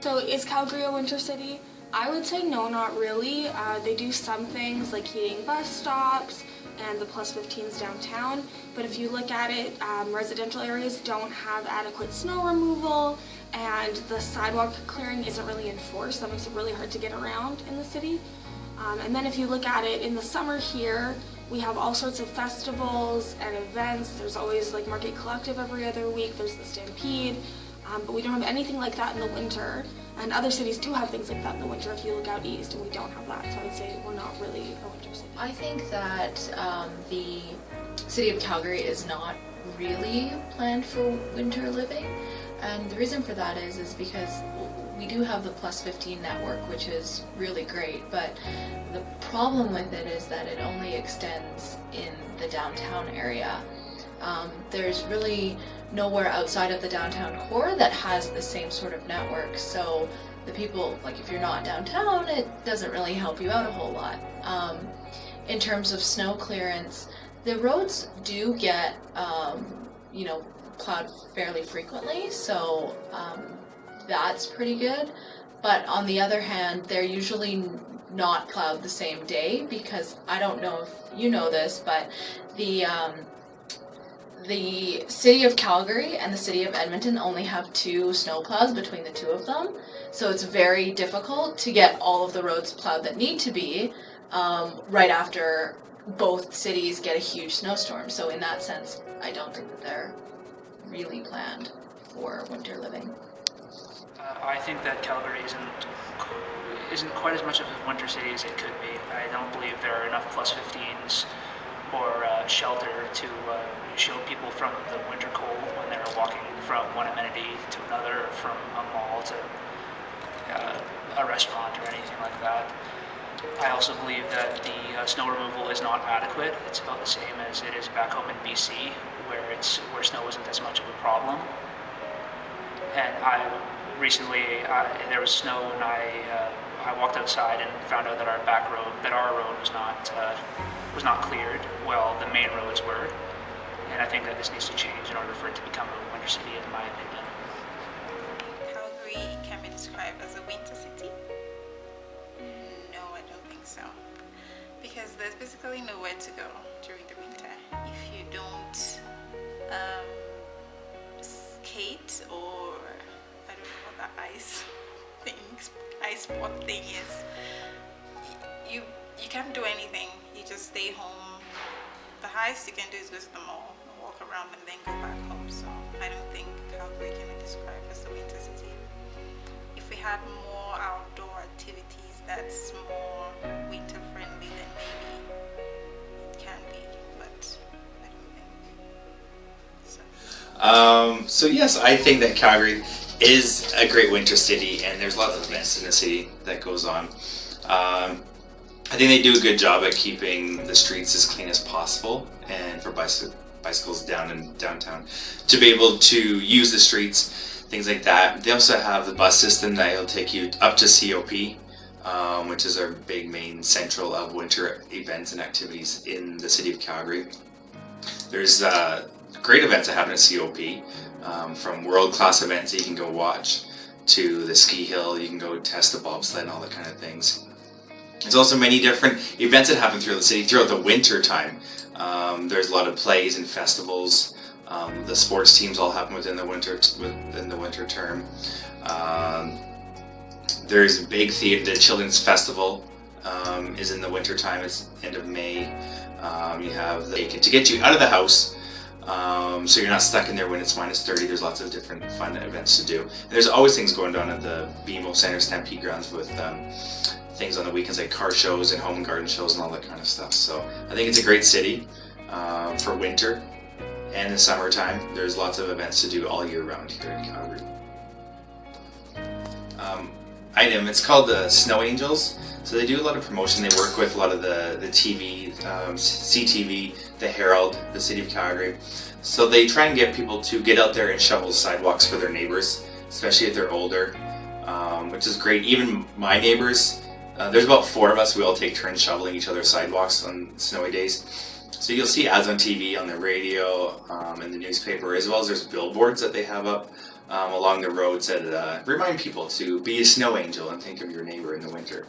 So is Calgary a winter city? I would say no, not really. They do some things like heating bus stops and the plus 15s downtown, but if you look at it, residential areas don't have adequate snow removal, and the sidewalk clearing isn't really enforced. That makes it really hard to get around in the city. And then if you look at it in the summer here, we have all sorts of festivals and events. There's always like Market Collective every other week, there's the Stampede, but we don't have anything like that in the winter. And other cities do have things like that in the winter if you look out east, and we don't have that. So I'd say we're not really a winter city. I think that the city of Calgary is not really planned for winter living. And the reason for that is because we do have the plus 15 network, which is really great, but the problem with it is that it only extends in the downtown area. There's really nowhere outside of the downtown core that has the same sort of network, so the people, like if you're not downtown, it doesn't really help you out a whole lot. In terms of snow clearance, the roads do get, plowed fairly frequently, so that's pretty good. But on the other hand, they're usually not plowed the same day, because I don't know if you know this, but the city of Calgary and the city of Edmonton only have 2 snow plows between the two of them, so it's very difficult to get all of the roads plowed that need to be right after both cities get a huge snowstorm. So in that sense, I don't think that they're really planned for winter living. I think that Calgary isn't quite as much of a winter city as it could be. I don't believe there are enough plus 15s or shelter to shield people from the winter cold when they're walking from one amenity to another, from a mall to a restaurant or anything like that. I also believe that the snow removal is not adequate. It's about the same as it is back home in BC, where snow isn't as much of a problem. And recently there was snow, and I walked outside and found out that our road was not cleared while the main roads were. And I think that this needs to change in order for it to become a winter city, in my opinion. Calgary can be described as a winter city? No, I don't think so. Because there's basically nowhere to go during the winter. If you don't skate, or I don't know what that ice sport thing is, you can't do anything. You just stay home. The highest you can do is go to the mall, walk around, and then go back home. So I don't think Calgary can be described as a winter city. If we had more outdoor activities that's more winter friendly, then maybe it can be, but I don't think so. So yes, I think that Calgary is a great winter city, and there's lots of events in the city that goes on. I think they do a good job at keeping the streets as clean as possible, and for bicycles down in downtown to be able to use the streets, things like that. They also have the bus system that will take you up to COP, which is our big main central of winter events and activities in the city of Calgary. There's great events that happen at COP, from world-class events that you can go watch to the ski hill, you can go test the bobsled and all that kind of things. There's also many different events that happen throughout the city throughout the winter time. There's a lot of plays and festivals. The sports teams all happen within the winter term. There's a big theater. The Children's Festival is in the winter time. It's end of May. You have to get you out of the house, so you're not stuck in there when it's minus 30. There's lots of different fun events to do. And there's always things going on at the BMO Center Stampede grounds with things on the weekends like car shows and home and garden shows and all that kind of stuff. So I think it's a great city for winter and the summertime. There's lots of events to do all year round here in Calgary. It's called the Snow Angels. So they do a lot of promotion. They work with a lot of the TV, CTV, the Herald, the City of Calgary. So they try and get people to get out there and shovel sidewalks for their neighbors, especially if they're older, which is great. Even my neighbors, there's about 4 of us. We all take turns shoveling each other's sidewalks on snowy days. So you'll see ads on TV, on the radio, in the newspaper, as well as there's billboards that they have up along the roads that remind people to be a snow angel and think of your neighbor in the winter.